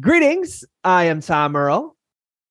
Greetings. I am Tom Earl.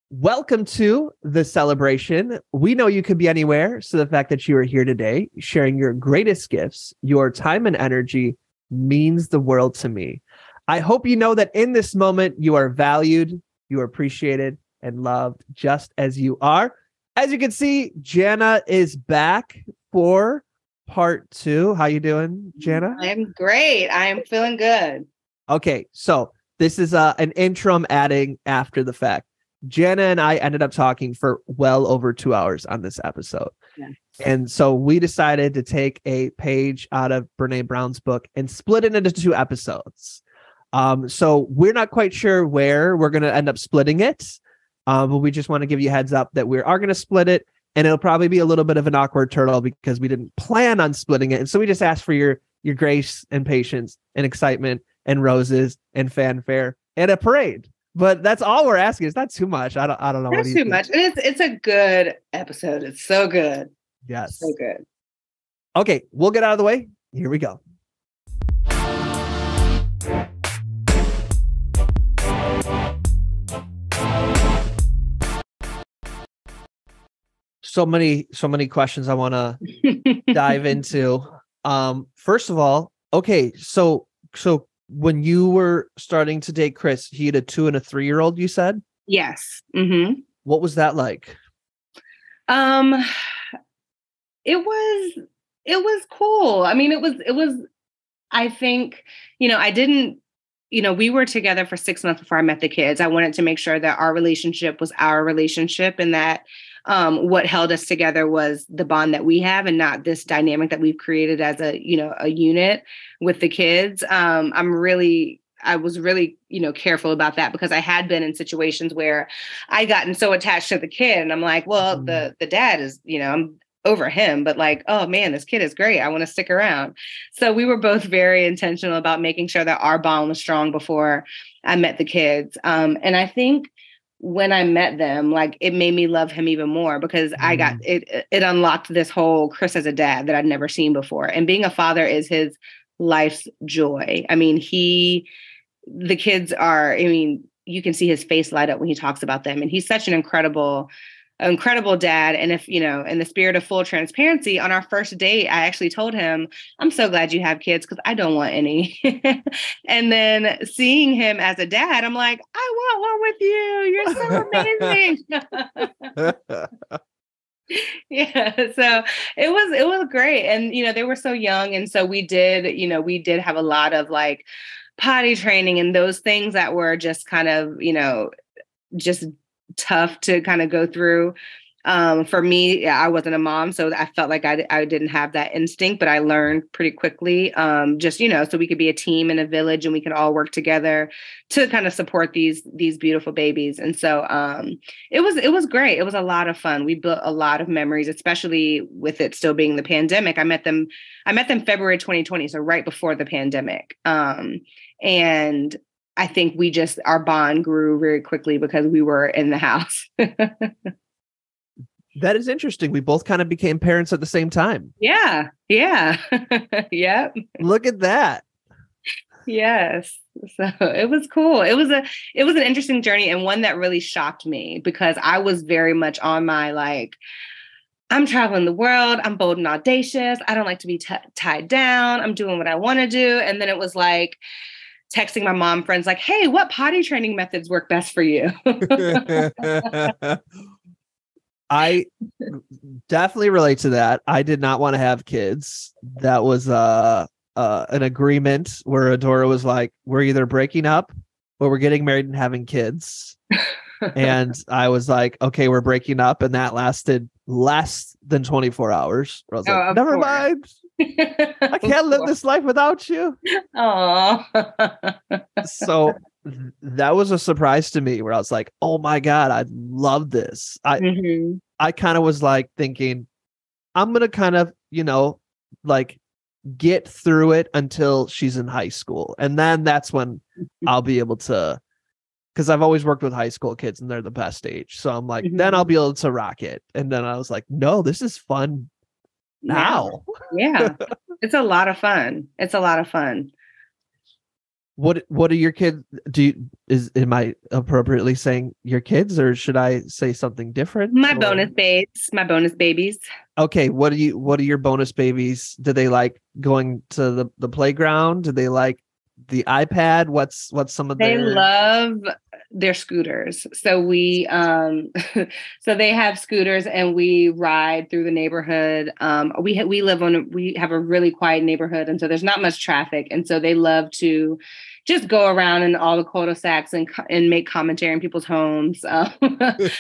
Welcome to the celebration. We know you could be anywhere, so the fact that you are here today, sharing your greatest gifts, your time and energy means the world to me. I hope you know that in this moment, you are valued, you are appreciated, and loved just as you are. As you can see, Jana is back for part 2. How you doing, Jana? I'm great. I am feeling good. Okay, so this is an intro I'm adding after the fact. Jana and I ended up talking for well over 2 hours on this episode. Yeah. And so we decided to take a page out of Brene Brown's book and split it into 2 episodes. So we're not quite sure where we're going to end up splitting it. But we just want to give you a heads up that we are going to split it. And it'll probably be a little bit of an awkward turtle because we didn't plan on splitting it. And so we just ask for your grace and patience and excitement and roses and fanfare and a parade. But that's all we're asking. It's not too much. I don't know. That's too much. It's a good episode. It's so good. Yes. So good. Okay, we'll get out of the way. Here we go. So many questions I want to dive into. First of all, okay, so when you were starting to date Chris, he had a 2 and a 3-year-old, you said? Yes. Mm-hmm. What was that like? It was cool. I mean, it was, I think, I didn't, we were together for 6 months before I met the kids. I wanted to make sure that our relationship was our relationship and that what held us together was the bond that we have and not this dynamic that we've created as a unit with the kids. I was really, careful about that because I had been in situations where I gotten so attached to the kid and I'm like, well, the dad is, I'm over him, but like, oh man, this kid is great. I want to stick around. So we were both very intentional about making sure that our bond was strong before I met the kids. And I think when I met them, like it made me love him even more because I got it unlocked this whole Chris as a dad that I'd never seen before. And being a father is his life's joy. I mean, the kids are, you can see his face light up when he talks about them. And he's such an incredible dad. And if, in the spirit of full transparency, on our first date, I actually told him, I'm so glad you have kids because I don't want any. And then seeing him as a dad, I'm like, I want one with you. You're so amazing. Yeah. So it was great. And, they were so young. And so we did have a lot of like potty training and those things that were just kind of, just tough to kind of go through. For me, I wasn't a mom, so I felt like I didn't have that instinct, but I learned pretty quickly, just, so we could be a team in a village and we could all work together to kind of support these beautiful babies. And so it was great. It was a lot of fun. We built a lot of memories, especially with it still being the pandemic. I met them February 2020, so right before the pandemic. And I think our bond grew very quickly because we were in the house. That is interesting. We both kind of became parents at the same time. Yeah. Yeah. Yep. Look at that. Yes. So it was cool. It was an interesting journey and one that really shocked me because I was very much on my, like, I'm traveling the world. I'm bold and audacious. I don't like to be tied down. I'm doing what I want to do. And then it was like, texting my mom friends like, hey, what potty training methods work best for you? I definitely relate to that. I did not want to have kids. That was an agreement where Adora was like, we're either breaking up or we're getting married and having kids. And I was like, okay, we're breaking up. And that lasted less than 24 hours. I was like, never mind. I can't live this life without you. Oh. So that was a surprise to me where I was like, oh my God, I love this. I kind of was like thinking, I'm going to kind of, like get through it until she's in high school. And then that's when I'll be able to, because I've always worked with high school kids and they're the best age. So I'm like, then I'll be able to rock it. And then I was like, no, this is fun now. Yeah. It's a lot of fun. What are your kids? am I appropriately saying your kids, or should I say something different? My bonus babies. Okay, what are your bonus babies? Do they like going to the playground? Do they like the iPad? What's some of They their love their scooters. So we so they have scooters and we ride through the neighborhood. We have a really quiet neighborhood, and so there's not much traffic, and so they love to just go around in all the cul-de-sacs and make commentary in people's homes,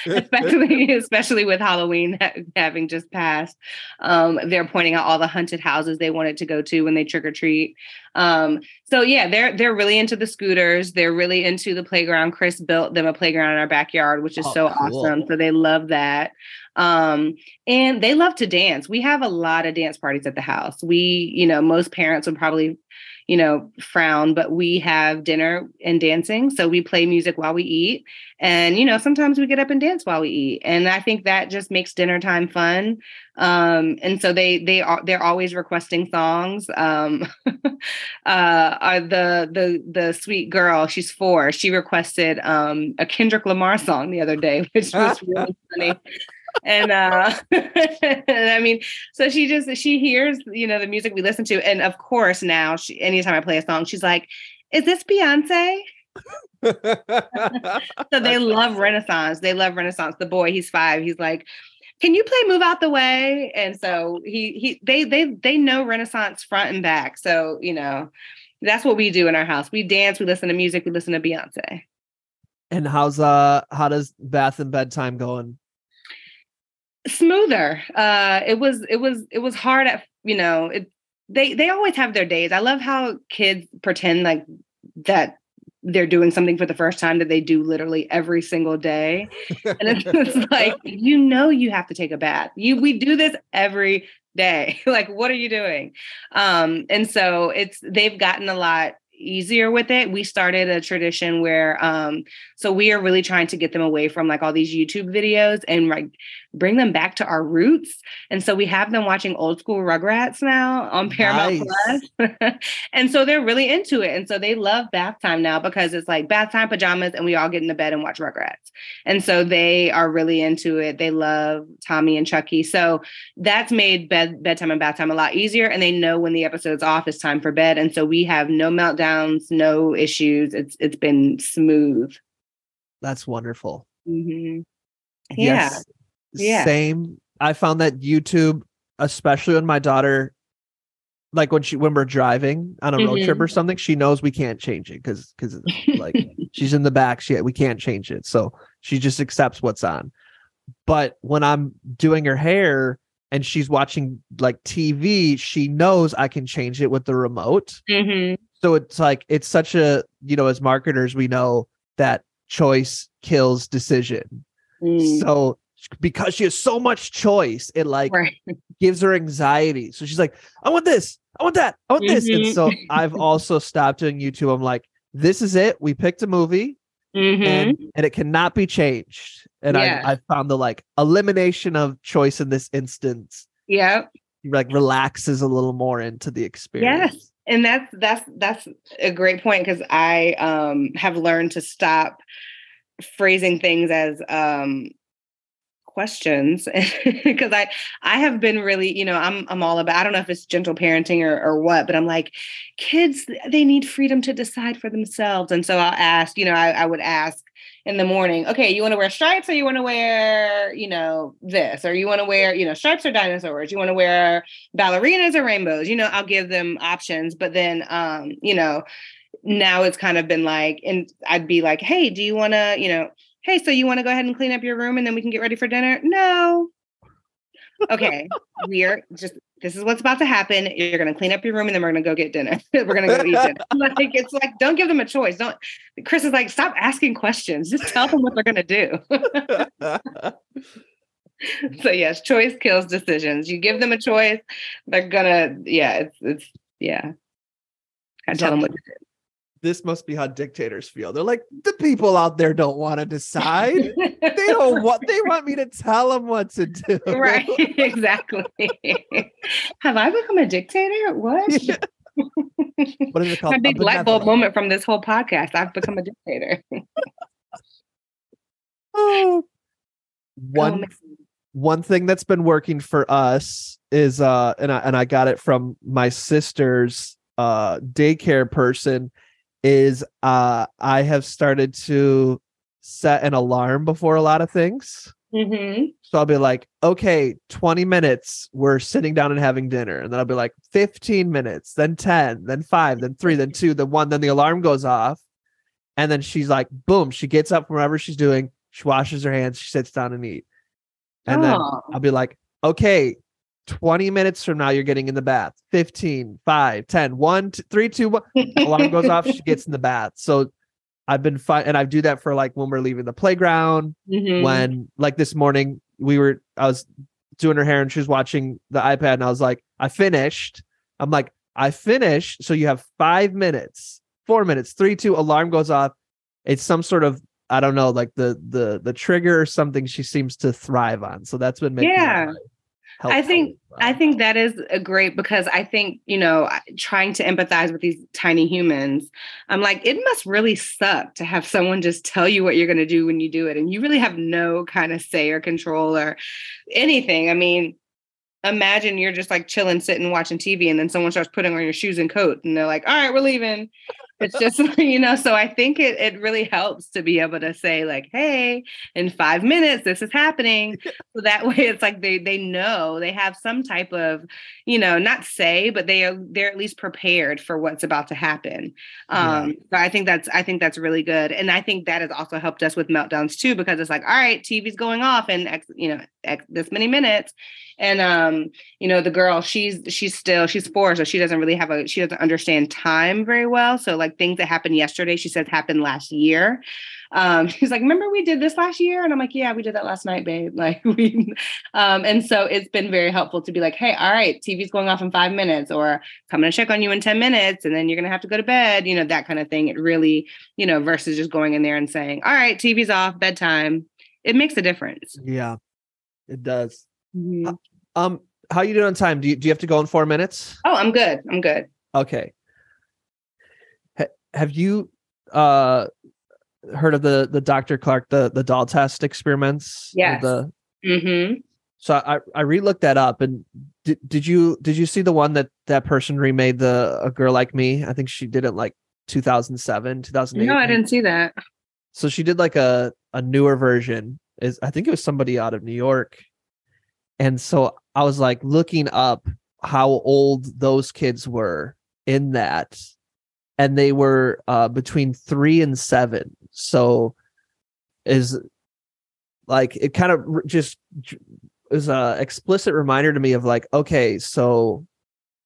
especially with Halloween having just passed. They're pointing out all the haunted houses they wanted to go to when they trick or treat. So yeah, they're really into the scooters. They're really into the playground. Chris built them a playground in our backyard, which is so cool. Awesome. So they love that. And they love to dance. We have a lot of dance parties at the house. Most parents would probably frown, but we have dinner and dancing. So we play music while we eat. And, sometimes we get up and dance while we eat. And I think that just makes dinner time fun. And so they're always requesting songs. The sweet girl, she's 4. She requested a Kendrick Lamar song the other day, which was really funny. And I mean, so she hears, the music we listen to. And of course, now anytime I play a song, she's like, is this Beyonce? So they love Renaissance. They love Renaissance. The boy, he's 5. He's like, can you play Move Out the Way? And so they know Renaissance front and back. So, that's what we do in our house. We dance, we listen to music, we listen to Beyonce. And how does bath and bedtime going? Smoother. It was hard at, they always have their days. I love how kids pretend like that they're doing something for the first time that they do literally every single day. And it's like, you have to take a bath. We do this every day. Like, what are you doing? And so they've gotten a lot easier with it. We started a tradition where so we are really trying to get them away from like all these YouTube videos and like bring them back to our roots. And so we have them watching old school Rugrats now on Paramount Plus. And so they're really into it. And so they love bath time now because it's like bath time, pajamas, and we all get into bed and watch Rugrats. And so they are really into it. They love Tommy and Chucky. So that's made bedtime and bath time a lot easier. And they know when the episode's off, it's time for bed. And so we have no meltdowns, no issues. It's been smooth. That's wonderful. Mm-hmm. Yes. Yeah. Same. I found that YouTube, especially when my daughter, like when we're driving on a road trip or something, she knows we can't change it because like she's in the back, we can't change it. So she just accepts what's on. But when I'm doing her hair and she's watching like TV, she knows I can change it with the remote. Mm-hmm. So it's like, it's such a, as marketers, we know that choice kills decision. So because she has so much choice, it like gives her anxiety. So she's like, I want this, I want that, I want this. And so I've also stopped doing YouTube. I'm like, this is it. We picked a movie and it cannot be changed. And I found the like elimination of choice in this instance. Yeah. Like relaxes a little more into the experience. Yes. And that's a great point, because I have learned to stop phrasing things as questions, because I have been really, I'm all about, I don't know if it's gentle parenting or what, but I'm like, kids, they need freedom to decide for themselves. And so I'll ask, I would ask in the morning, okay, you want to wear stripes or you want to wear, this, or you want to wear, stripes or dinosaurs, you want to wear ballerinas or rainbows, I'll give them options. But then, now it's kind of been like, and I'd be like, hey, do you want to, hey, so you want to go ahead and clean up your room and then we can get ready for dinner? No. Okay. This is what's about to happen. You're going to clean up your room and then we're going to go get dinner. We're going to go eat dinner. Like, it's like, don't give them a choice. Chris is like, stop asking questions. Just tell them what they're going to do. So yes, choice kills decisions. You give them a choice, they're going to, I tell them what to do. This must be how dictators feel. They're like, the people out there don't want to decide. They want me to tell them what to do. Right. Exactly. Have I become a dictator? What? What is it called? My A big light bulb benevolent. moment from this whole podcast. I've become a dictator. Oh, Oh one man. one thing that's been working for us is and I got it from my sister's daycare person is I have started to set an alarm before a lot of things. Mm-hmm. So I'll be like, okay, 20 minutes, we're sitting down and having dinner. And then I'll be like, 15 minutes, then 10, then 5, then 3, then 2, then 1, then the alarm goes off. And then she's like, boom, she gets up from whatever she's doing. She washes her hands, she sits down and eat. And then Oh. I'll be like, okay, 20 minutes from now, you're getting in the bath. 15, 5, 10, 1, 2, 3, 2, 1. Alarm goes off, she gets in the bath. So I've been fine. And I do that for like when we're leaving the playground, when like this morning I was doing her hair and she was watching the iPad and I was like, I finished. I'm like, I finished. So you have 5 minutes, 4 minutes, 3, 2, alarm goes off. It's some sort of, I don't know, like the trigger or something she seems to thrive on. So that's been making Yeah. I think that is a great because I think, trying to empathize with these tiny humans, I'm like, it must really suck to have someone just tell you what you're going to do when you do it. And you really have no kind of say or control or anything. I mean, imagine you're just like chilling, sitting, watching TV, and then someone starts putting on your shoes and coat and they're like, all right, we're leaving. It's just, so I think it really helps to be able to say like, hey, in 5 minutes, this is happening. So that way it's like they know they have some type of, not say, but they're at least prepared for what's about to happen. So I think that's really good. And I think that has also helped us with meltdowns too, because it's like, all right, TV's going off in this many minutes. And the girl, she's 4, so she doesn't understand time very well. So like things that happened yesterday, she says happened last year. She's like, remember we did this last year? And I'm like, yeah, we did that last night, babe. Like and so it's been very helpful to be like, hey, all right, TV's going off in 5 minutes, or coming to check on you in 10 minutes, and then you're going to have to go to bed, that kind of thing. It really, versus just going in there and saying, all right, TV's off, bedtime. It makes a difference. Yeah, it does. Mm-hmm. How you doing on time? Do you have to go in 4 minutes? Oh, I'm good. Okay. Have you heard of the Dr. Clark, the doll test experiments? Yes. So I re-looked that up, and did you see the one that person remade A Girl Like Me? I think she did it like 2007, 2008. No, I didn't see that. So she did like a newer version. I think it was somebody out of New York. And so I was like looking up how old those kids were in that. And they were between 3 and 7. So is like, it kind of just is a explicit reminder to me of like, okay, so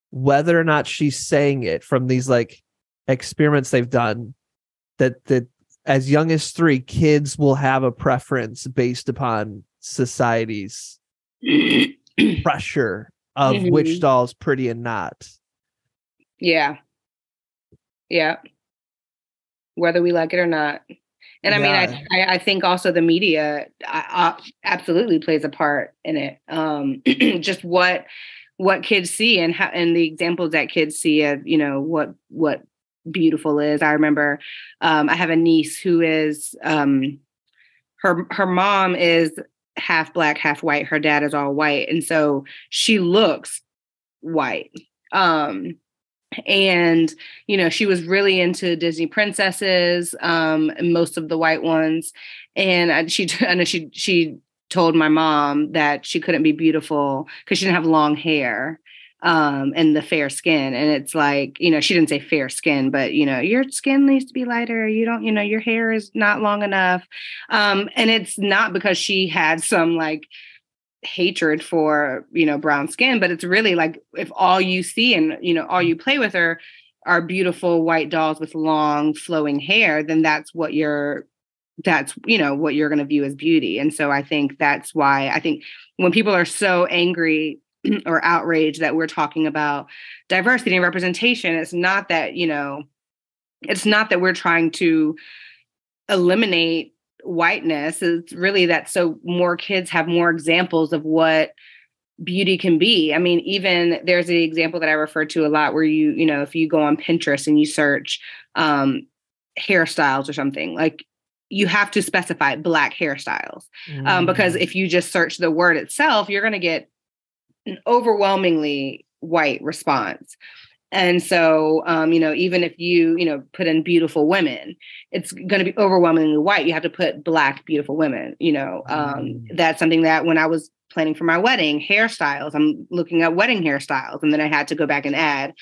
whether or not she's saying it from these like experiments they've done, that as young as 3, kids will have a preference based upon society's pressure of which doll's pretty and not. Yeah. Whether we like it or not. And I mean, I think also the media absolutely plays a part in it. Just what kids see and how, and the examples that kids see of, what beautiful is. I remember I have a niece who is her mom is half black, half white. Her dad is all white. And so she looks white. And, she was really into Disney princesses, most of the white ones. And I know she told my mom that she couldn't be beautiful because she didn't have long hair, and the fair skin. And it's like, she didn't say fair skin, but, your skin needs to be lighter. You don't, your hair is not long enough. And it's not because she had some like hatred for, brown skin, but it's really like, if all you see and, all you play with are beautiful white dolls with long flowing hair, then that's what you're going to view as beauty. And so I think that's why I think when people are so angry or outraged that we're talking about diversity and representation, it's not that we're trying to eliminate whiteness. It's really that so more kids have more examples of what beauty can be. I mean, even there's the example that I refer to a lot where you know, if you go on Pinterest and you search hairstyles or something, like you have to specify Black hairstyles. Because if you just search the word itself, you're going to get an overwhelmingly white response. And so, you know, even if you know, put in beautiful women, it's going to be overwhelmingly white. You have to put Black beautiful women, you know. That's something that when I was planning for my wedding, hairstyles, I'm looking at wedding hairstyles. And then I had to go back and add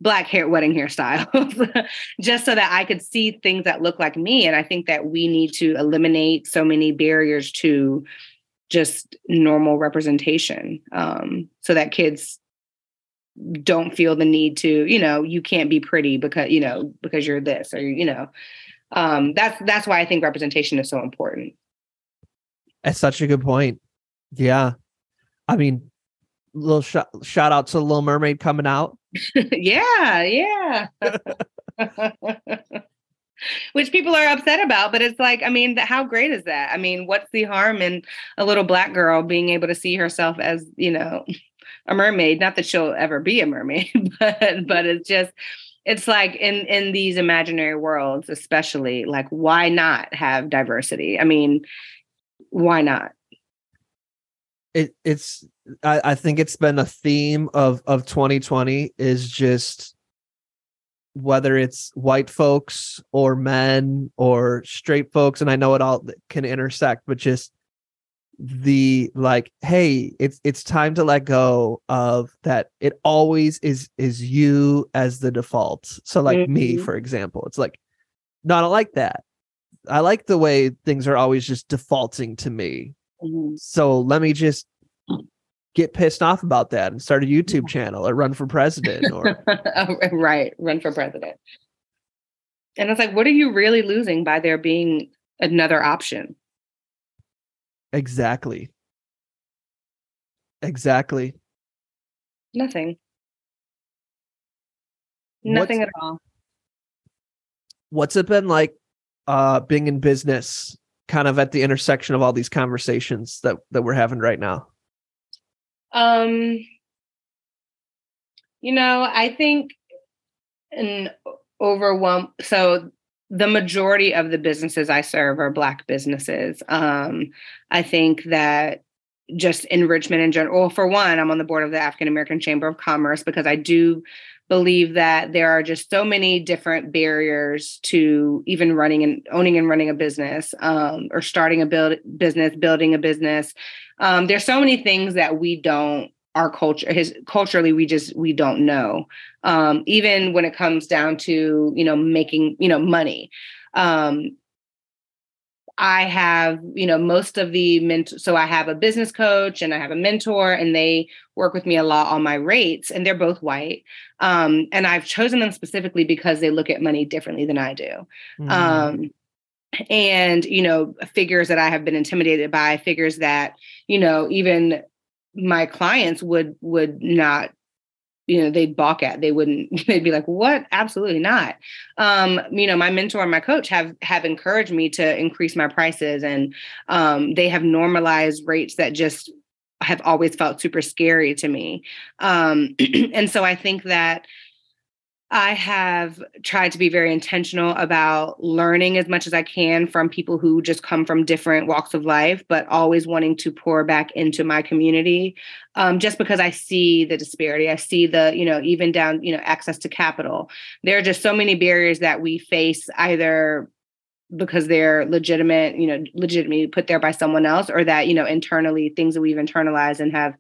Black wedding hairstyles just so that I could see things that look like me. And I think that we need to eliminate so many barriers to just normal representation, so that kids don't feel the need to, you know, you can't be pretty because, you know, because you're this, or, you know, that's why I think representation is so important. That's such a good point. Yeah. I mean, little shout out to Little Mermaid coming out. Yeah. Which people are upset about, but it's like, I mean, how great is that? I mean, what's the harm in a little Black girl being able to see herself as, you know, a mermaid? Not that she'll ever be a mermaid, but it's just, it's like in these imaginary worlds, especially, like, why not have diversity? I mean, why not? I think it's been a theme of 2020 is just whether it's white folks or men or straight folks, and I know it all can intersect, but just the like, hey, it's time to let go of that. It always is you as the default. So like me, for example, it's like, no, I don't like that. I like the way things are always just defaulting to me. So let me just get pissed off about that and start a YouTube channel or run for president or right. Run for president. And it's like, what are you really losing by there being another option? Exactly. Nothing. Nothing at all. What's it been like being in business, kind of at the intersection of all these conversations that we're having right now? You know, I think so the majority of the businesses I serve are Black businesses. I think that just enrichment in general. Well, for one, I'm on the board of the African American Chamber of Commerce because I do believe that there are just so many different barriers to even owning and running a business, or starting a business, building a business. There's so many things that culturally we don't know. Even when it comes down to, you know, making, you know, money. I have, you know, most of the so I have a business coach and I have a mentor, and they work with me a lot on my rates, and they're both white. And I've chosen them specifically because they look at money differently than I do. And, you know, figures that I have been intimidated by, figures that, you know, even my clients would not, you know, they'd balk at. They'd be like, what? Absolutely not. You know, my mentor and my coach have encouraged me to increase my prices, and they have normalized rates that just have always felt super scary to me. And so I think that I have tried to be very intentional about learning as much as I can from people who just come from different walks of life, but always wanting to pour back into my community, just because I see the disparity. I see the, you know, even down, you know, access to capital. There are just so many barriers that we face, either because they're legitimately put there by someone else, or that, you know, internally, things that we've internalized and have,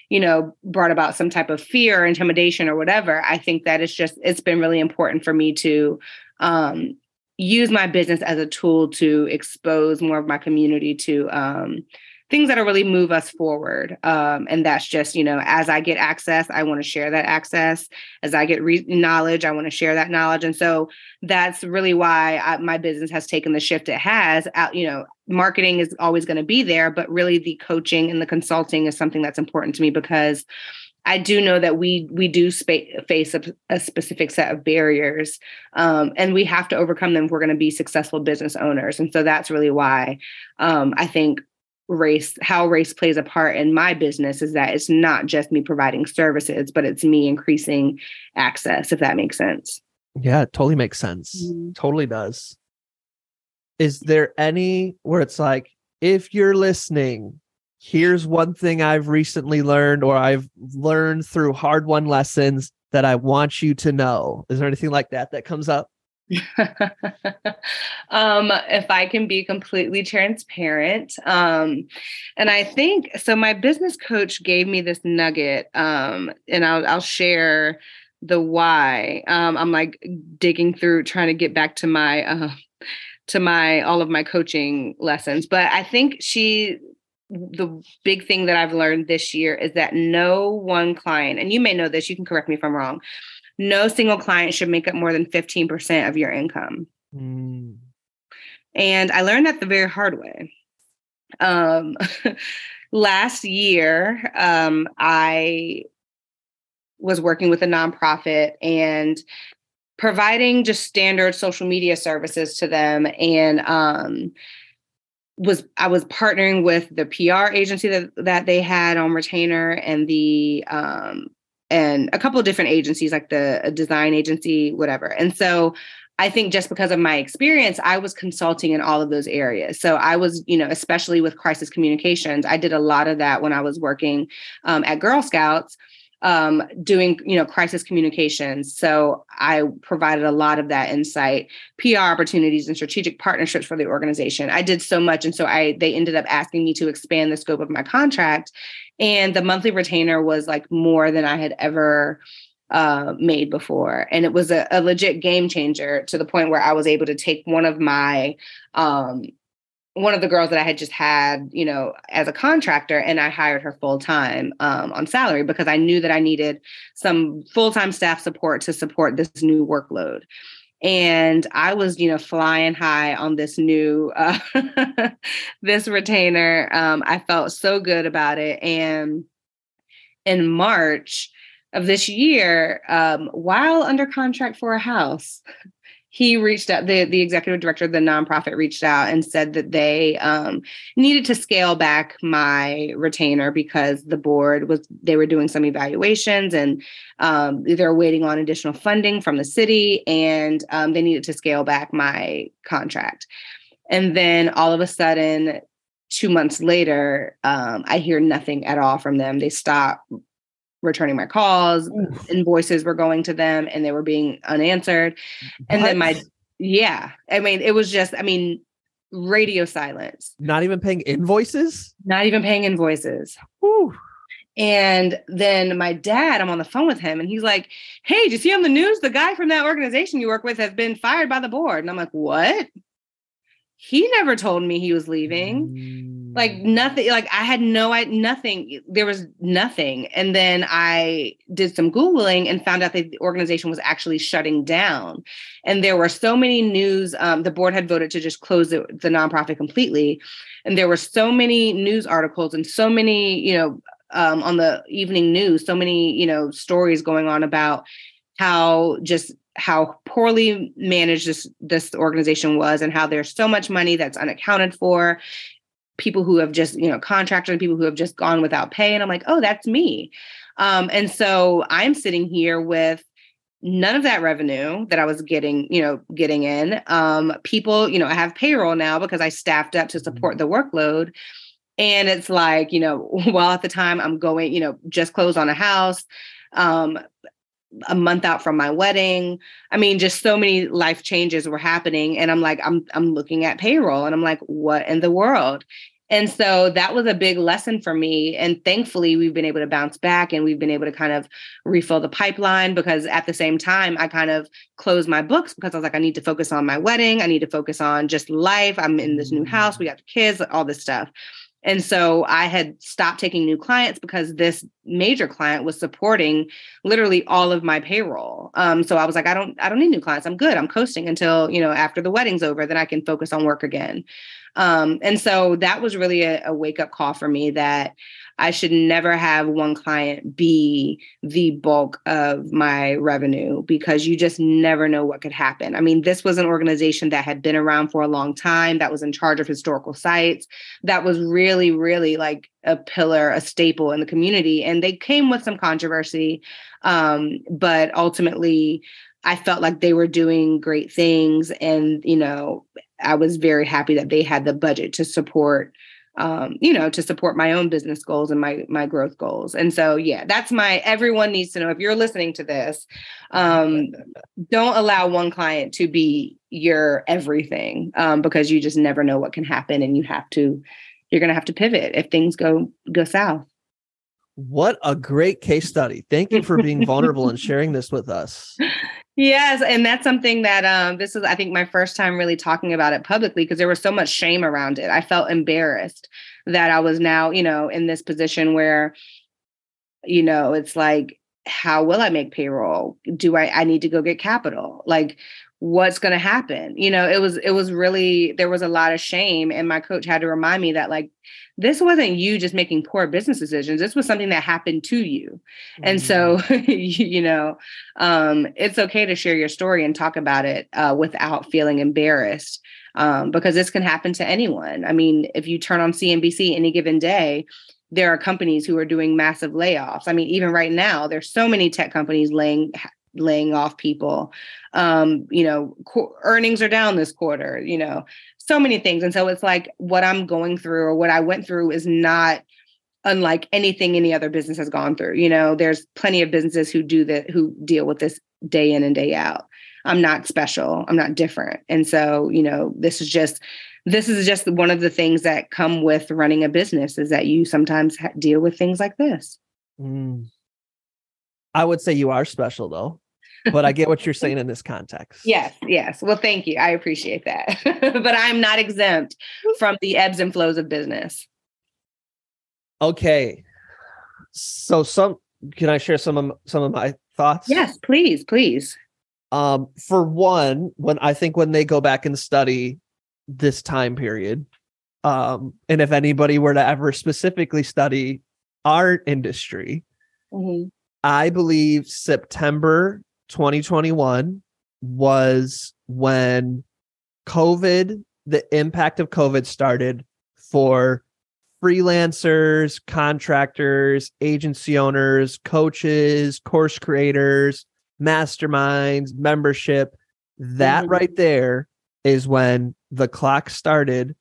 you know, brought about some type of fear or intimidation or whatever. I think that it's been really important for me to use my business as a tool to expose more of my community to things that'll really move us forward. And that's just, you know, as I get access, I want to share that access. As I get knowledge, I want to share that knowledge. And so that's really why my business has taken the shift it has. You know, marketing is always going to be there, but really the coaching and the consulting is something that's important to me, because I do know that we do face a specific set of barriers, and we have to overcome them if we're going to be successful business owners. And so that's really why I think how race plays a part in my business is that it's not just me providing services, but it's me increasing access, if that makes sense. Yeah, it totally makes sense. Totally does. Is there any where it's like, if you're listening, here's one thing I've recently learned, or I've learned through hard-won lessons that I want you to know? Is there anything like that comes up? If I can be completely transparent. And I think, so my business coach gave me this nugget, and I'll share the why. I'm like digging through, trying to get back to my all of my coaching lessons. But I think the big thing that I've learned this year is that no one client, and you may know this, you can correct me if I'm wrong, no single client should make up more than 15% of your income. And I learned that the very hard way. Last year, I was working with a nonprofit and providing just standard social media services to them. And I was partnering with the PR agency that they had on retainer, and and a couple of different agencies, like a design agency, whatever. And so I think just because of my experience, I was consulting in all of those areas. So I was, especially with crisis communications, I did a lot of that when I was working at Girl Scouts, doing, crisis communications. So I provided a lot of that insight, PR opportunities, and strategic partnerships for the organization. I did so much. And so they ended up asking me to expand the scope of my contract. And the monthly retainer was like more than I had ever made before. And it was a legit game changer, to the point where I was able to take one of the girls that I had just had, as a contractor, and I hired her full time on salary, because I knew that I needed some full-time staff support to support this new workload. And I was, flying high on this new, this retainer. I felt so good about it. And in March of this year, while under contract for a house, he reached out, the executive director of the nonprofit reached out and said that they needed to scale back my retainer because the board they were doing some evaluations, and they were waiting on additional funding from the city, and they needed to scale back my contract. And then all of a sudden, 2 months later, I hear nothing at all from them. They stopped returning my calls. Invoices were going to them and they were being unanswered. And then it was just, radio silence. Not even paying invoices? Not even paying invoices. Whew. And then my dad, I'm on the phone with him, and he's like, "Hey, did you see on the news, the guy from that organization you work with has been fired by the board?" And I'm like, "What?" He never told me he was leaving. Like nothing, like I had nothing. There was nothing. And then I did some Googling and found out that the organization was actually shutting down. And there were so many news. The board had voted to just close the nonprofit completely. And there were so many news articles and so many, on the evening news, so many, stories going on about how poorly managed this organization was, and how there's so much money that's unaccounted for. People who have just, contractors, and people who have just gone without pay. And I'm like, oh, that's me. And so I'm sitting here with none of that revenue that I was getting in. People, I have payroll now because I staffed up to support the workload. And it's like, well, at the time I'm going, just closed on a house, a month out from my wedding. Just so many life changes were happening. And I'm like, I'm looking at payroll, and I'm like, what in the world? And so that was a big lesson for me. And thankfully, we've been able to bounce back, and we've been able to kind of refill the pipeline, because at the same time, I kind of closed my books because I was like, I need to focus on my wedding. I need to focus on just life. I'm in this new house. We got the kids, all this stuff. And so I had stopped taking new clients because this major client was supporting literally all of my payroll. So I was like, I don't need new clients. I'm good. I'm coasting until, after the wedding's over, then I can focus on work again. And so that was really a wake up call for me, that I should never have one client be the bulk of my revenue, because you just never know what could happen. I mean, this was an organization that had been around for a long time, that was in charge of historical sites, that was really, really like a pillar, a staple in the community. And they came with some controversy. But ultimately, I felt like they were doing great things. And, I was very happy that they had the budget to support, to support my own business goals and my growth goals. And so, yeah, everyone needs to know, if you're listening to this, don't allow one client to be your everything, because you just never know what can happen, and you're going to have to pivot if things go south. What a great case study. Thank you for being vulnerable and sharing this with us. Yes. And that's something that this is, I think, my first time really talking about it publicly, because there was so much shame around it. I felt embarrassed that I was now, in this position where, it's like, how will I make payroll? Do I need to go get capital? Like, what's going to happen? It was really, there was a lot of shame. And my coach had to remind me that, like, this wasn't you just making poor business decisions. This was something that happened to you. Mm-hmm. And so, it's okay to share your story and talk about it without feeling embarrassed, because this can happen to anyone. I mean, if you turn on CNBC any given day, there are companies who are doing massive layoffs. I mean, even right now, there's so many tech companies laying off people. Earnings are down this quarter, so many things. And so it's like, what I'm going through, or what I went through, is not unlike anything any other business has gone through. There's plenty of businesses who who deal with this day in and day out. I'm not special. I'm not different. And so, this is just one of the things that come with running a business, is that you sometimes deal with things like this. I would say you are special, though, but I get what you're saying in this context. Yes. Well, thank you. I appreciate that. But I'm not exempt from the ebbs and flows of business. Okay. So can I share some of my thoughts? Yes, please. For one, when they go back and study this time period, and if anybody were to ever specifically study our industry, mm-hmm. I believe September 2021 was when the impact of COVID started for freelancers, contractors, agency owners, coaches, course creators, masterminds, membership. That mm-hmm. right there is when the clock started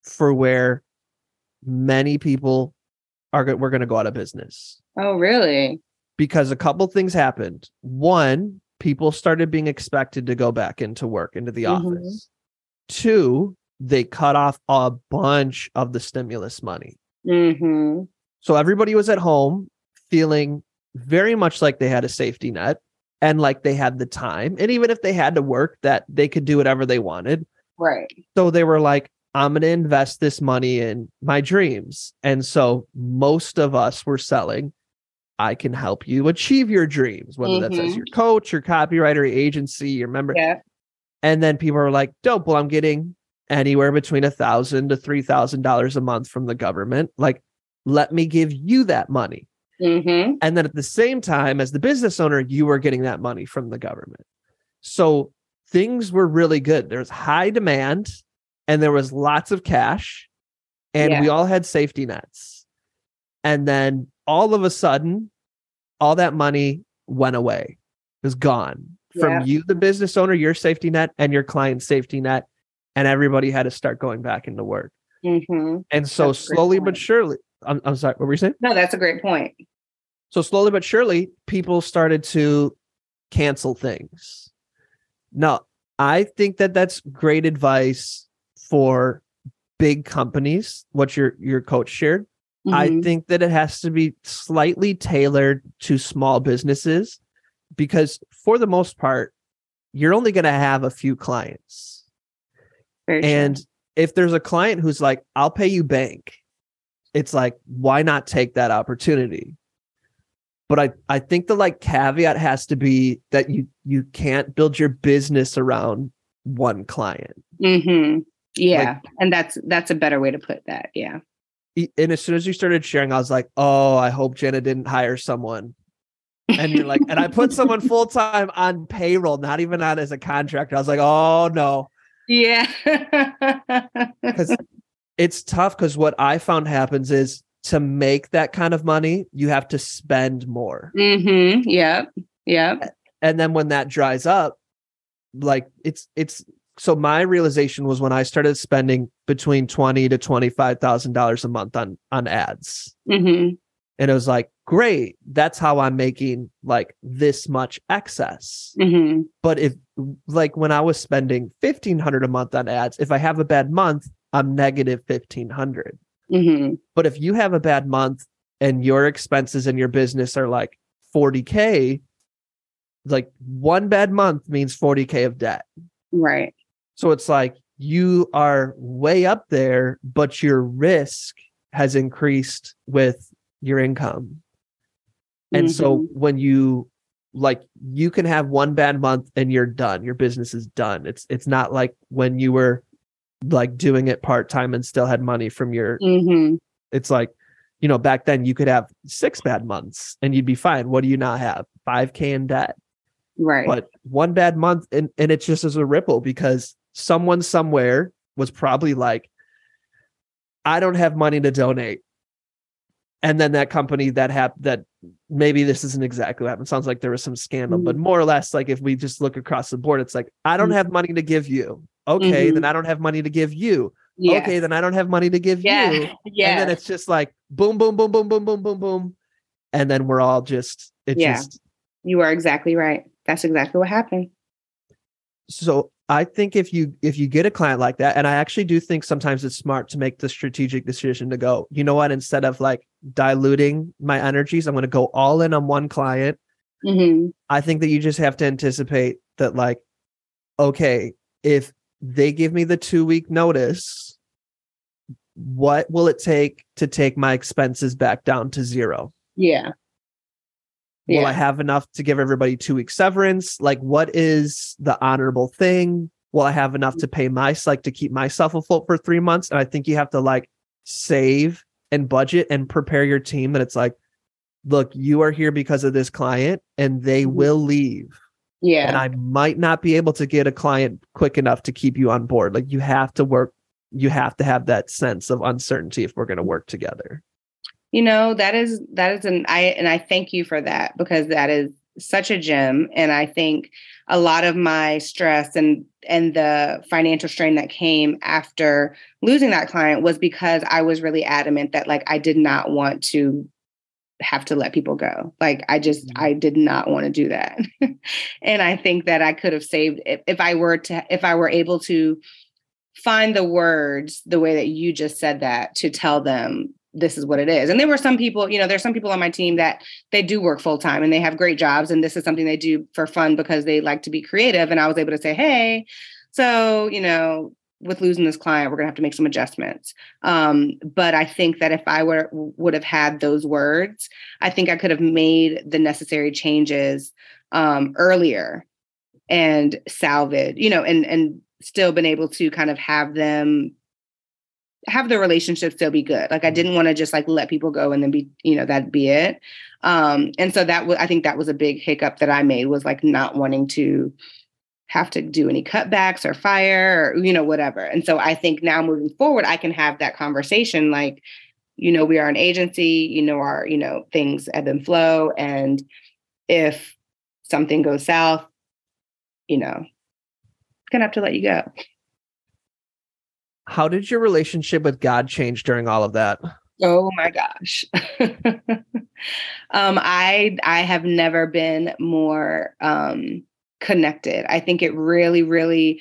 for where many people we're going to go out of business. Oh, really? Because a couple things happened. One, people started being expected to go back into work, into the mm-hmm. office. Two, they cut off a bunch of the stimulus money. Mm-hmm. So everybody was at home feeling very much like they had a safety net and like they had the time. And even if they had to work, that they could do whatever they wanted. Right. So they were like, I'm going to invest this money in my dreams. And so most of us were selling, I can help you achieve your dreams, whether mm-hmm. that's as your coach, your copywriter, your agency, your member. Yeah. And then people are like, dope, well, I'm getting anywhere between $1,000 to $3,000 a month from the government. Like, let me give you that money. Mm-hmm. And then at the same time, as the business owner, you were getting that money from the government. So things were really good. There's high demand and there was lots of cash and we all had safety nets. And then all of a sudden, all that money went away. It was gone from you, the business owner, your safety net and your client's safety net. And everybody had to start going back into work. Mm-hmm. And so slowly but surely, I'm sorry, what were you saying? No, that's a great point. So slowly but surely, people started to cancel things. Now, I think that that's great advice for big companies, what your coach shared. Mm-hmm. I think that it has to be slightly tailored to small businesses because for the most part, you're only going to have a few clients. Very and true. If there's a client who's like, I'll pay you bank, it's like, why not take that opportunity? But I think the caveat has to be that you can't build your business around one client. Mm-hmm. Yeah. And that's a better way to put that. Yeah. and as soon as you started sharing, I was like, oh, I hope Jenna didn't hire someone. And you're like, and I put someone full-time on payroll, not even on as a contractor. I was like, oh no. Yeah. Because it's tough, because what I found happens is to make that kind of money, you have to spend more. Mm-hmm. Yep. Yep. And then when that dries up, like it's so my realization was when I started spending between $20,000 to $25,000 a month on ads. Mm-hmm. And it was like, great, that's how I'm making like this much excess. Mm-hmm. But if like when I was spending $1,500 a month on ads, if I have a bad month, I'm negative $1,500. Mm-hmm. But if you have a bad month and your expenses in your business are like $40,000, like one bad month means $40,000 of debt. Right. So it's like you are way up there, but your risk has increased with your income. And so when you like, you can have one bad month and you're done. Your business is done. It's not like when you were like doing it part-time and still had money from your, it's like, you know, back then you could have 6 bad months and you'd be fine. What do you not have? $5,000 in debt. Right. But one bad month and it's just as a ripple, because someone somewhere was probably like, I don't have money to donate. And then that company that maybe this isn't exactly what happened. Sounds like there was some scandal, but more or less, like if we just look across the board, it's like, I don't have money to give you. Okay, then I don't have money to give you. Yes. Okay, then I don't have money to give you. Yeah. And then it's just like boom, boom, boom, boom, boom, boom, boom, boom. And then we're all just, you are exactly right. That's exactly what happened. So I think if you get a client like that, and I actually do think sometimes it's smart to make the strategic decision to go, you know what, instead of like diluting my energies, I'm going to go all in on one client. I think that you just have to anticipate that, like, okay, if they give me the 2-week notice, what will it take to take my expenses back down to 0? Yeah. Will I have enough to give everybody 2-week severance? Like, what is the honorable thing? Will I have enough to pay to keep myself afloat for 3 months? And I think you have to like save and budget and prepare your team that it's like, look, you are here because of this client and they will leave. Yeah. And I might not be able to get a client quick enough to keep you on board. Like, you have to work, you have to have that sense of uncertainty if we're going to work together. You know, that is I thank you for that, because that is such a gem. And I think a lot of my stress and the financial strain that came after losing that client was because I was really adamant that, like, I did not want to have to let people go. Like, I did not want to do that. And I think that I could have saved if I were able to find the words the way that you just said that, to tell them this is what it is. And there were some people, you know, there's some people on my team that they do work full time and they have great jobs. And this is something they do for fun because they like to be creative. And I was able to say, hey, so, you know, with losing this client, we're going to have to make some adjustments. But I think that if I would have had those words, I think I could have made the necessary changes earlier and salvage, you know, and still been able to kind of have the relationship still be good. Like, I didn't want to just like let people go and then be, you know, that'd be it. And so I think that was a big hiccup that I made, was like not wanting to have to do any cutbacks or fire or, you know, whatever. And so I think now moving forward, I can have that conversation. Like, you know, we are an agency, you know, our, you know, things ebb and flow. And if something goes south, you know, gonna have to let you go. How did your relationship with God change during all of that? Oh my gosh. I have never been more connected. I think it really, really,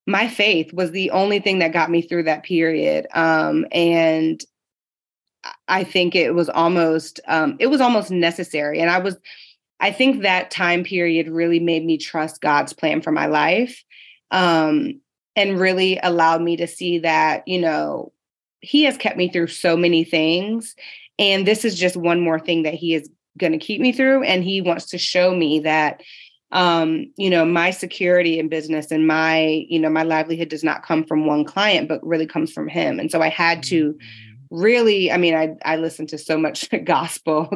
my faith was the only thing that got me through that period. And I think it was almost necessary. And I think that time period really made me trust God's plan for my life. And really allowed me to see that, you know, he has kept me through so many things. And this is just one more thing that he is going to keep me through. And he wants to show me that, you know, my security in business and my livelihood does not come from one client, but really comes from him. And so I had to really, I mean, I listened to so much gospel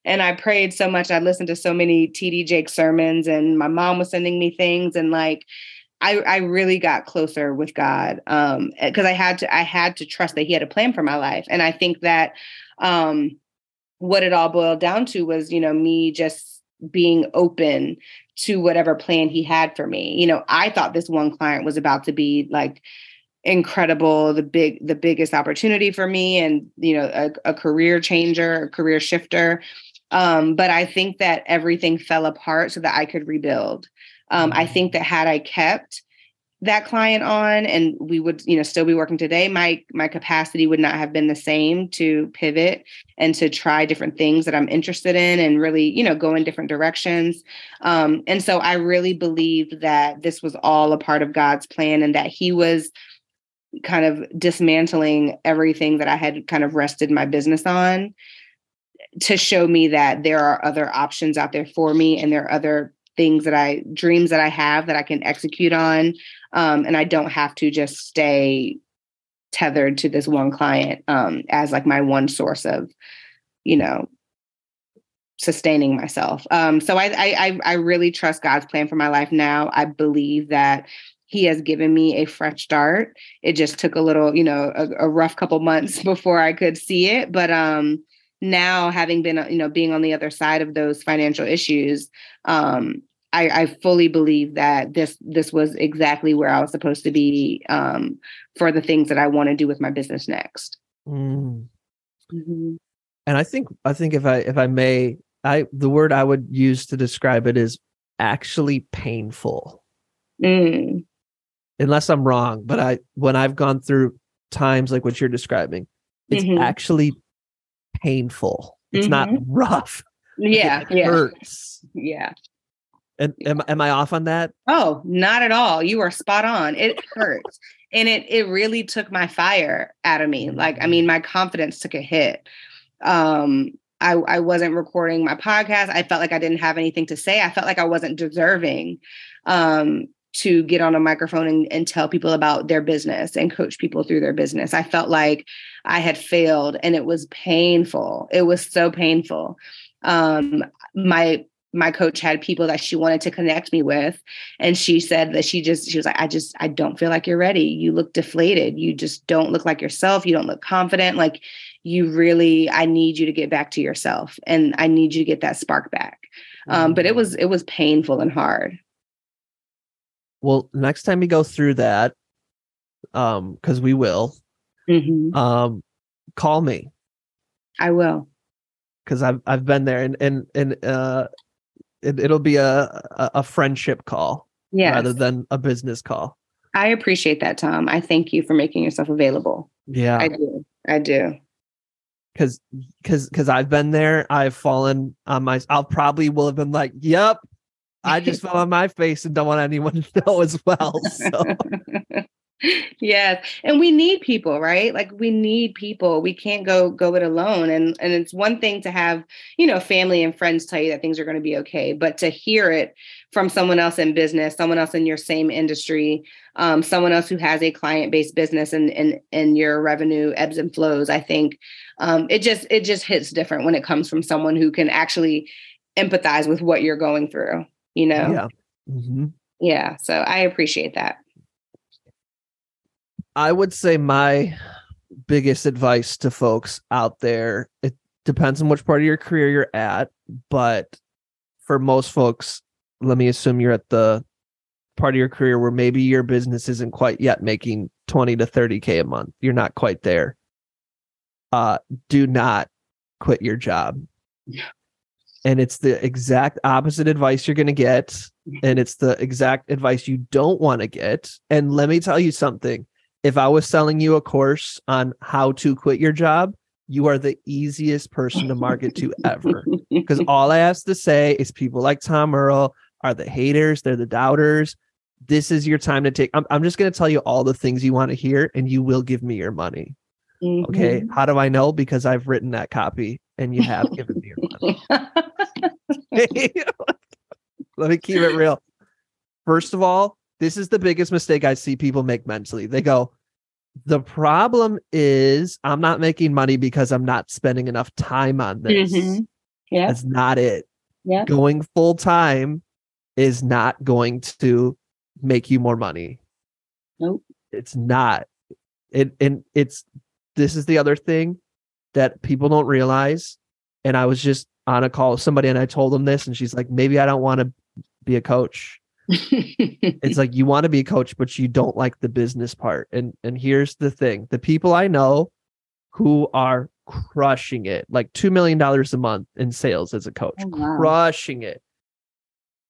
and I prayed so much. I listened to so many TD Jakes sermons, and my mom was sending me things, and like I really got closer with God, because I had to trust that he had a plan for my life. And I think that what it all boiled down to was, me just being open to whatever plan he had for me. I thought this one client was about to be like incredible, the biggest opportunity for me, and a career changer, a career shifter. But I think that everything fell apart so that I could rebuild. I think that had I kept that client on, and we would, still be working today, my capacity would not have been the same to pivot and to try different things that I'm interested in, and really, go in different directions. And so I really believed that this was all a part of God's plan, and that he was kind of dismantling everything that I had kind of rested my business on, to show me that there are other options out there for me, and there are other dreams that I have that I can execute on. And I don't have to just stay tethered to this one client as like my one source of, sustaining myself. So I really trust God's plan for my life now. I believe that he has given me a fresh start. It just took a little, a rough couple months before I could see it. But now, having been, being on the other side of those financial issues, I fully believe that this was exactly where I was supposed to be for the things that I want to do with my business next. Mm. Mm-hmm. And I think if I may, the word I would use to describe it is actually painful. Mm. Unless I'm wrong, but when I've gone through times like what you're describing, it's actually painful. It's not rough. Yeah. It hurts. Yeah. And am I off on that? Oh, not at all. You are spot on. It hurts. And it really took my fire out of me. Like, I mean, my confidence took a hit. I wasn't recording my podcast. I felt like I didn't have anything to say. I felt like I wasn't deserving to get on a microphone and tell people about their business and coach people through their business. I felt like I had failed, and it was painful. It was so painful. My coach had people that she wanted to connect me with. And she said that she was like, I don't feel like you're ready. You look deflated. You just don't look like yourself. You don't look confident. Like I need you to get back to yourself, and I need you to get that spark back. But it was painful and hard. Well, next time we go through that, because we will, call me. I will. Because I've been there, and it'll be a friendship call, rather than a business call. I appreciate that, Tom. I thank you for making yourself available. Yeah, I do. Because I've been there. I've fallen on I'll probably will have been like, yep, I just fell on my face and don't want anyone to know as well. So. Yes. And we need people, right? Like we need people. We can't go it alone. And it's one thing to have, family and friends tell you that things are going to be okay, but to hear it from someone else in business, someone else in your same industry, someone else who has a client-based business and your revenue ebbs and flows, I think it just hits different when it comes from someone who can actually empathize with what you're going through, Yeah. Mm-hmm. Yeah. So I appreciate that. I would say my biggest advice to folks out there, it depends on which part of your career you're at, but for most folks, let me assume you're at the part of your career where maybe your business isn't quite yet making 20 to 30K a month. You're not quite there. Do not quit your job. And it's the exact opposite advice you're going to get. And it's the exact advice you don't want to get. And let me tell you something. If I was selling you a course on how to quit your job, you are the easiest person to market to ever. Because all I have to say is people like Tom Earl are the haters. They're the doubters. This is your time to take. I'm just going to tell you all the things you want to hear, and you will give me your money. Mm-hmm. Okay. How do I know? Because I've written that copy and you have given me your money. Let me keep it real. First of all, this is the biggest mistake I see people make mentally. They go, The problem is I'm not making money because I'm not spending enough time on this. Yeah. That's not it. Yeah. Going full time is not going to make you more money. Nope. It's not. This is the other thing that people don't realize. And I was just on a call with somebody and I told them this, and she's like, maybe I don't want to be a coach. It's like, you want to be a coach, but you don't like the business part. And here's the thing. The people I know who are crushing it, like $2 million a month in sales as a coach, crushing it.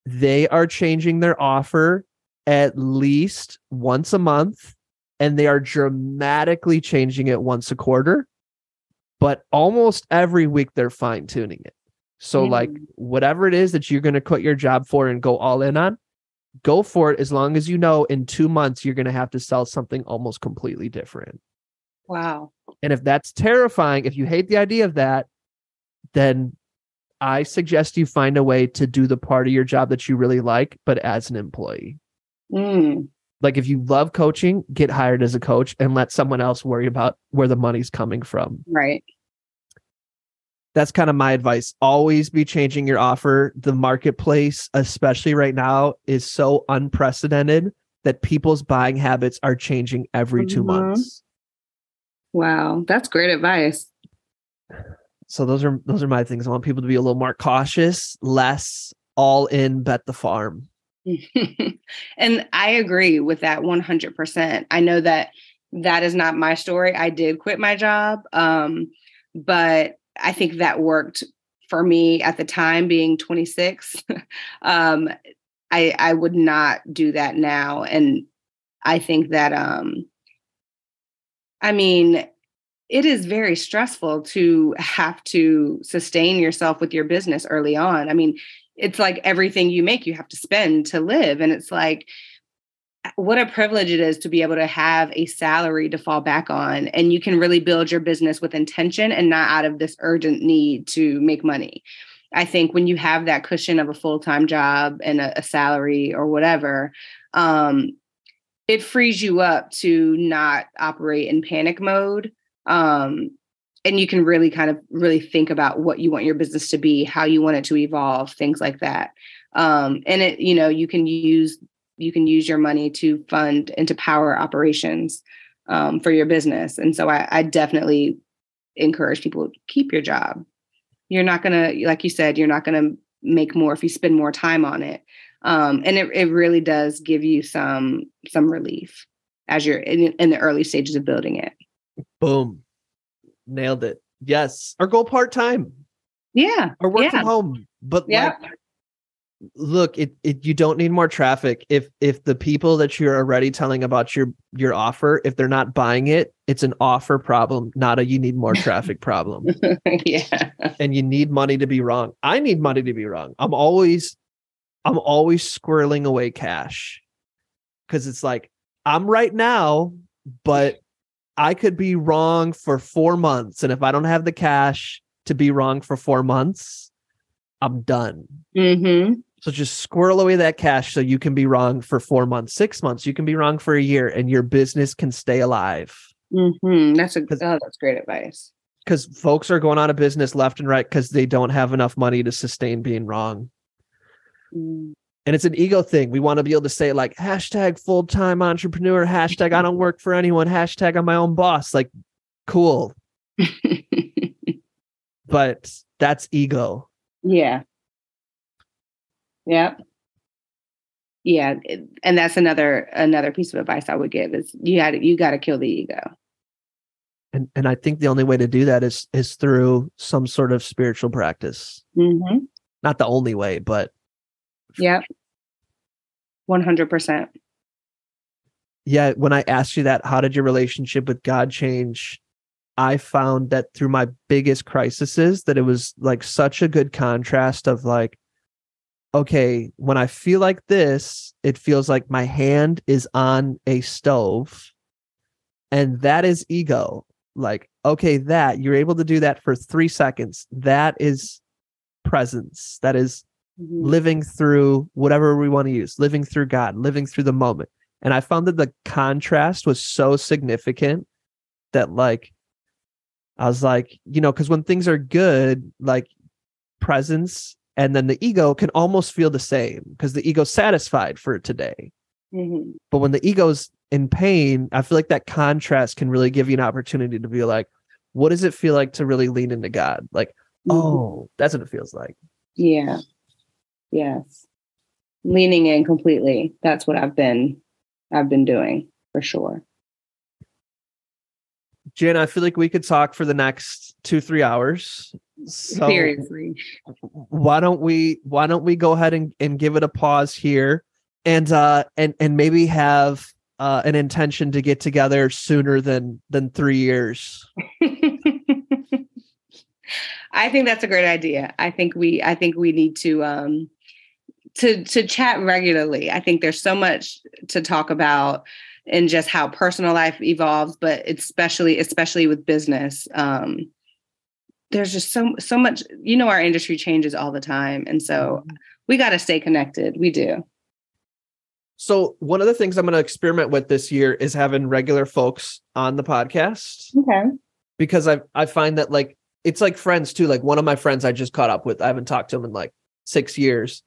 They are changing their offer at least once a month, and they are dramatically changing it once a quarter. But almost every week they're fine tuning it. So like whatever it is that you're going to quit your job for and go all in on, go for it, as long as you know in 2 months you're going to have to sell something almost completely different. Wow. And if that's terrifying, if you hate the idea of that, then I suggest you find a way to do the part of your job that you really like, but as an employee. Like if you love coaching, get hired as a coach and let someone else worry about where the money's coming from. Right. That's kind of my advice. Always be changing your offer. The marketplace, especially right now, is so unprecedented that people's buying habits are changing every 2 months. Wow. That's great advice. So those are my things. I want people to be a little more cautious, less all in, bet the farm. And I agree with that 100%. I know that is not my story. I did quit my job. But I think that worked for me at the time, being 26. I would not do that now. And I think that, I mean, it is very stressful to have to sustain yourself with your business early on. I mean, it's like everything you make, you have to spend to live. And it's like, what a privilege it is to be able to have a salary to fall back on. And you can really build your business with intention and not out of this urgent need to make money. I think when you have that cushion of a full-time job and a salary or whatever, it frees you up to not operate in panic mode. And you can really kind of really think about what you want your business to be, how you want it to evolve, things like that. And it, you can use your money to fund and to power operations for your business. And so I definitely encourage people to keep your job. You're not going to, like you said, you're not going to make more if you spend more time on it. And it really does give you some relief as you're in the early stages of building it. Boom. Nailed it. Yes. Or go part-time. Yeah. Or work from home. But look, you don't need more traffic. If the people that you're already telling about your offer, if they're not buying it, it's an offer problem, not a you need more traffic problem. Yeah. And you need money to be wrong. I need money to be wrong. I'm always squirreling away cash. Because it's like, I'm right now, but I could be wrong for 4 months. And if I don't have the cash to be wrong for 4 months, I'm done. So just squirrel away that cash so you can be wrong for 4 months, 6 months. You can be wrong for a year and your business can stay alive. That's great advice. Because folks are going out of business left and right because they don't have enough money to sustain being wrong. And it's an ego thing. We want to be able to say like hashtag full-time entrepreneur, hashtag I don't work for anyone, hashtag I'm my own boss. Like, cool. But that's ego. Yeah. Yeah. Yeah. And that's another piece of advice I would give is you got to kill the ego. And I think the only way to do that is through some sort of spiritual practice. Not the only way, but yeah. 100%. Yeah. When I asked you that, how did your relationship with God change? I found that through my biggest crises, that it was like such a good contrast of like, okay, when I feel like this, it feels like my hand is on a stove. And that is ego. Like, okay, that you're able to do that for 3 seconds. That is presence. That is living through whatever we want to use, living through God, living through the moment. And I found that the contrast was so significant that like, I was like, because when things are good, like presence and then the ego can almost feel the same because the ego's satisfied for today. Mm-hmm. But when the ego's in pain, I feel like that contrast can really give you an opportunity to be like, what does it feel like to really lean into God? Like, oh, that's what it feels like. Yeah. Yes. Leaning in completely. That's what I've been doing for sure. Jen, I feel like we could talk for the next 2-3 hours. So seriously, why don't we go ahead and give it a pause here and maybe have an intention to get together sooner than 3 years. I think that's a great idea. I think we need to chat regularly. I think there's so much to talk about in just how personal life evolves, but especially with business. There's just so much, our industry changes all the time. And so we got to stay connected. We do. So one of the things I'm going to experiment with this year is having regular folks on the podcast. Okay. Because I find that like, it's like friends too. Like one of my friends I just caught up with, I haven't talked to him in like 6 years.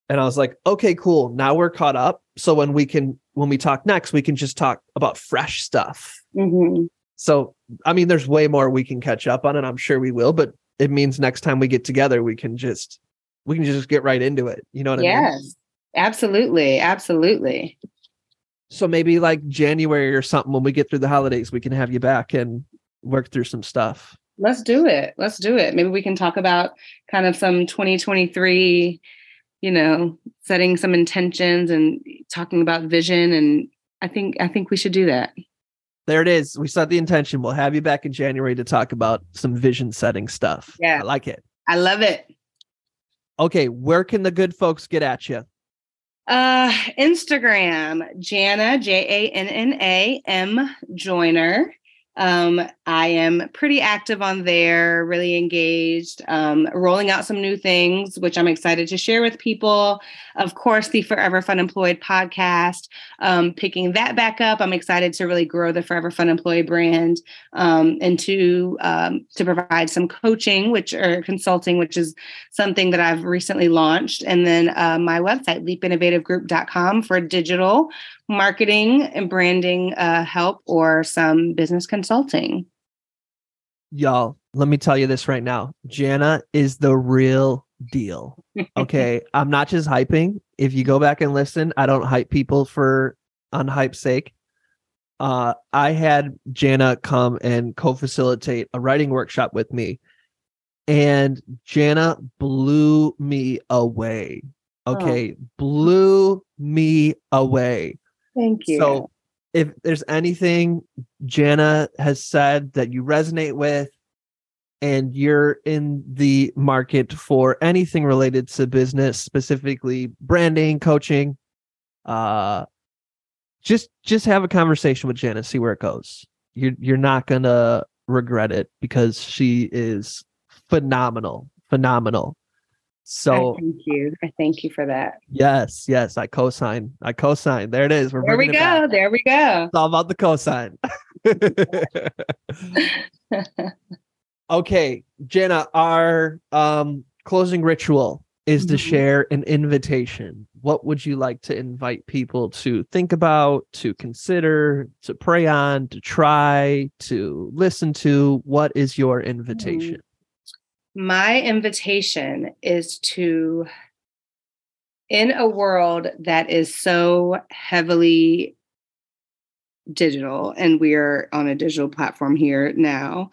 And I was like, okay, cool. Now we're caught up. So when we talk next, we can just talk about fresh stuff. Mm-hmm. So, I mean, there's way more we can catch up on, and I'm sure we will, but it means next time we get together, we can just get right into it. You know what I mean? Yes, absolutely. Absolutely. So maybe like January or something, when we get through the holidays, we can have you back and work through some stuff. Let's do it. Maybe we can talk about kind of some 2023, setting some intentions and talking about vision. And I think we should do that. There it is. We set the intention. We'll have you back in January to talk about some vision setting stuff. Yeah. I like it. I love it. Okay. Where can the good folks get at you? Instagram, Janna, JANNAM Joyner. I am pretty active on there, really engaged, rolling out some new things, which I'm excited to share with people. Of course, the Forever Fun Employed podcast, picking that back up. I'm excited to really grow the Forever Fun Employed brand, and to provide some coaching, or consulting, which is something that I've recently launched. And then my website, leapinnovativegroup.com, for digital marketing and branding help or some business consulting. Y'all, let me tell you this right now. Janna is the real deal. Okay. I'm not just hyping. If you go back and listen, I don't hype people for unhype's sake. I had Janna come and co-facilitate a writing workshop with me, and Janna blew me away. Okay. Blew me away. Thank you. So if there's anything Janna has said that you resonate with, and you're in the market for anything related to business, specifically branding, coaching, just have a conversation with Janna, see where it goes. You're not gonna regret it, because she is phenomenal. So I thank you for that. Yes, I co-sign. There it is. There we go. It's all about the co-sign. Okay, Janna, our closing ritual is to share an invitation. What would you like to invite people to think about, to consider, to pray on, to try, to listen to? What is your invitation? My invitation is to, in a world that is so heavily digital, and we're on a digital platform here now,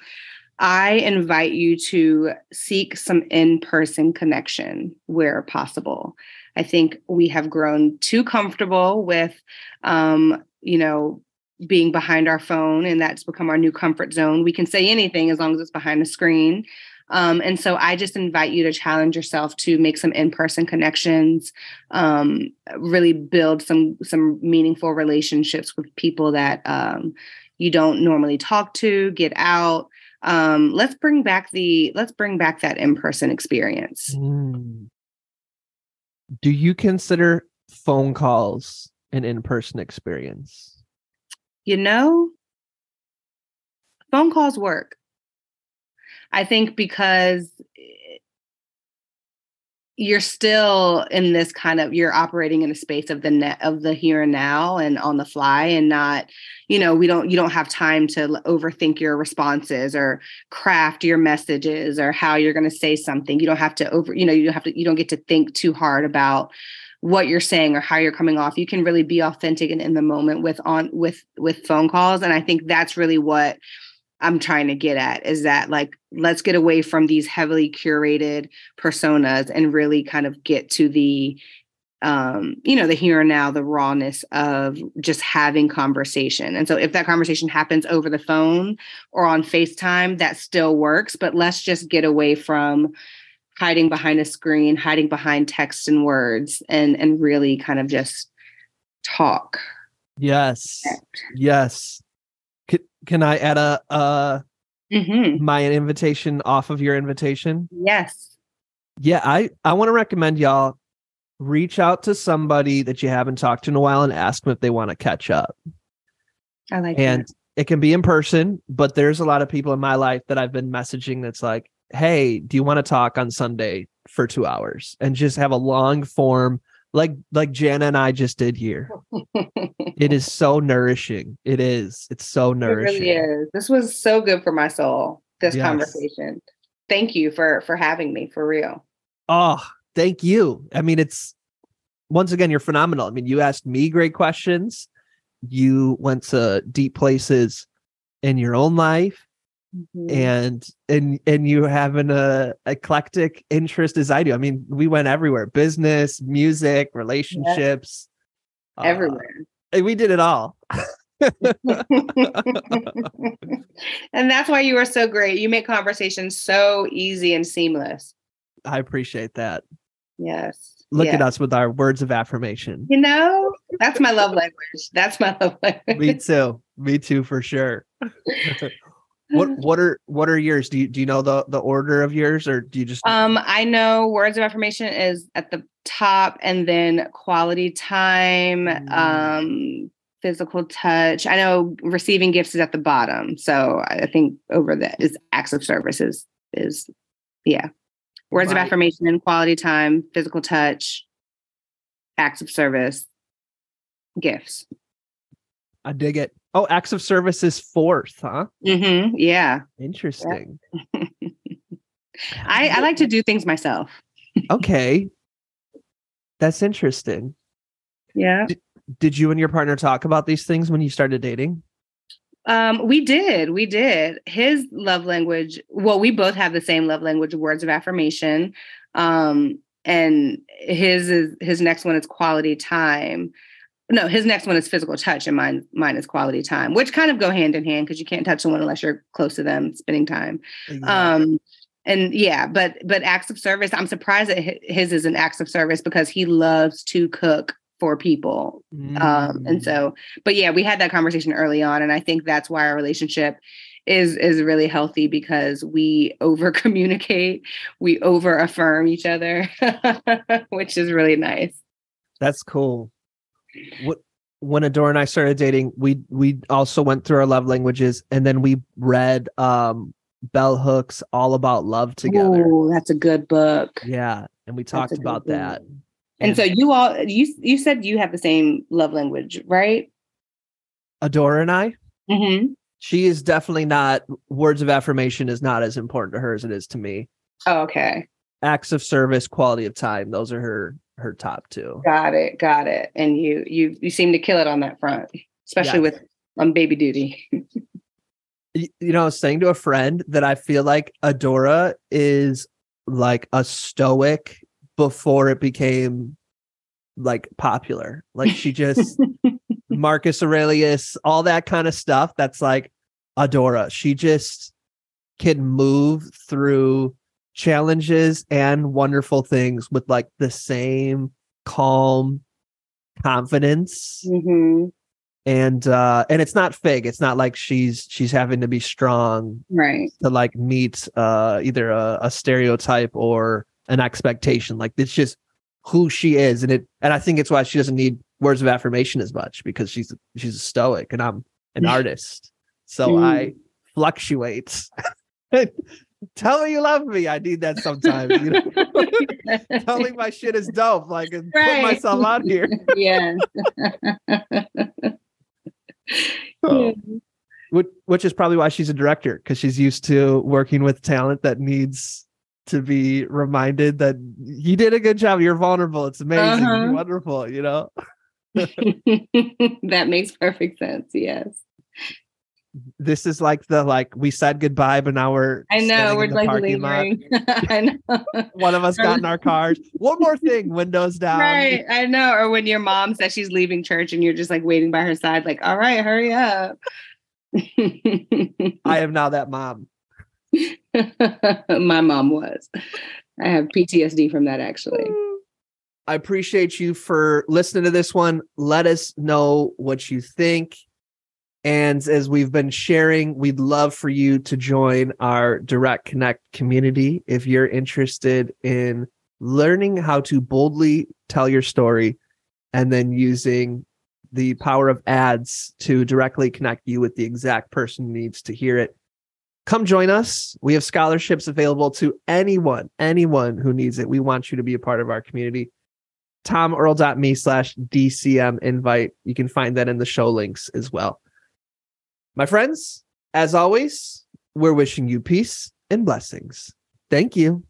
I invite you to seek some in-person connection where possible. I think we have grown too comfortable with, being behind our phone, and that's become our new comfort zone. We can say anything as long as it's behind a screen. And so I just invite you to challenge yourself to make some in-person connections, really build some meaningful relationships with people that you don't normally talk to. Get out. Let's bring back that in-person experience. Do you consider phone calls an in-person experience? You know, phone calls work. I think because you're still in this kind of, you're operating in a space of the here and now and on the fly, and not, you don't have time to overthink your responses or craft your messages or how you're going to say something. You don't have to you don't get to think too hard about what you're saying or how you're coming off. You can really be authentic and in the moment with phone calls. And I think that's really what I'm trying to get at, is that, like, let's get away from these heavily curated personas and really kind of get to the, the here and now, the rawness of just having conversation. And so if that conversation happens over the phone or on FaceTime, that still works, but let's just get away from hiding behind a screen, hiding behind text and words, and really kind of just talk. Yes. Yes. Can I add my invitation off of your invitation? Yes. Yeah, I want to recommend y'all reach out to somebody that you haven't talked to in a while and ask them if they want to catch up. I like and that. It can be in person, but there's a lot of people in my life that I've been messaging that's like, hey, do you want to talk on Sunday for 2 hours and just have a long form like Jana and I just did here? It is so nourishing. It is. It's so nourishing. It really is. This was so good for my soul, this Yes. conversation. Thank you for having me, for real. Oh, thank you. I mean, it's, once again, you're phenomenal. I mean, you asked me great questions. You went to deep places in your own life. And you have an eclectic interest as I do. I mean, we went everywhere: business, music, relationships, everywhere. We did it all. And that's why you are so great. You make conversations so easy and seamless. I appreciate that. Yes. Look at us with our words of affirmation. That's my love language. That's my love language. Me too. Me too, for sure. What are yours? Do you know the order of yours, or do you just? I know words of affirmation is at the top, and then quality time, physical touch. I know receiving gifts is at the bottom. So I think over that is acts of service is words of affirmation, quality time, physical touch, acts of service, gifts. I dig it. Oh, acts of service is fourth, huh? Yeah. Interesting. Yeah. I like to do things myself. Okay. That's interesting. Yeah. Did you and your partner talk about these things when you started dating? We did. His love language, well, we both have the same love language, words of affirmation. And his next one is quality time. No, his next one is physical touch, and mine is quality time, which kind of go hand in hand because you can't touch someone unless you're close to them, spending time. Exactly. But acts of service, I'm surprised that his is an acts of service because he loves to cook for people. And so, but yeah, we had that conversation early on, and I think that's why our relationship is really healthy, because we over communicate, we over affirm each other, which is really nice. That's cool. When Adora and I started dating, we also went through our love languages, and then we read Bell Hooks' All About Love together. Oh, that's a good book. Yeah, and we talked about that. And so you said you have the same love language, right? Adora and I? Mm-hmm. She is definitely not, words of affirmation is not as important to her as it is to me. Oh, okay. Acts of service, quality of time, those are her top two. Got it. And you seem to kill it on that front, especially with baby duty. I was saying to a friend that I feel like Adora is like a stoic before it became like popular. Like she just Marcus Aurelius, all that kind of stuff. That's like Adora. She just can move through challenges and wonderful things with like the same calm confidence. Mm-hmm. And it's not fake. It's not like she's having to be strong, right, to like meet either a stereotype or an expectation. Like it's just who she is, and I think it's why she doesn't need words of affirmation as much because she's a stoic and I'm an artist. So I fluctuate. Tell me you love me. I need that sometimes. You know? Tell me my shit is dope. Like, and put myself out here. Yeah. Which is probably why she's a director, because she's used to working with talent that needs to be reminded that you did a good job. You're vulnerable. It's amazing. You're wonderful. You know. That makes perfect sense. Yes. This is like we said goodbye, but now we're like lingering. I know. One of us got in our cars. One more thing, windows down. Right. I know. Or when your mom says she's leaving church and you're just like waiting by her side, like, all right, hurry up. I am now that mom. My mom was. I have PTSD from that, actually. I appreciate you for listening to this one. Let us know what you think. And as we've been sharing, we'd love for you to join our Direct Connect community if you're interested in learning how to boldly tell your story and then using the power of ads to directly connect you with the exact person who needs to hear it. Come join us. We have scholarships available to anyone who needs it. We want you to be a part of our community. tomearl.me/DCM invite. You can find that in the show links as well. My friends, as always, we're wishing you peace and blessings. Thank you.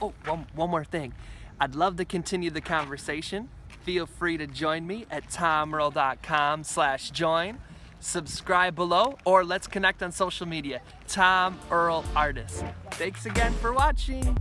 One more thing. I'd love to continue the conversation. Feel free to join me at tomearl.com/join. Subscribe below, or let's connect on social media. Tom Earl Artist. Thanks again for watching.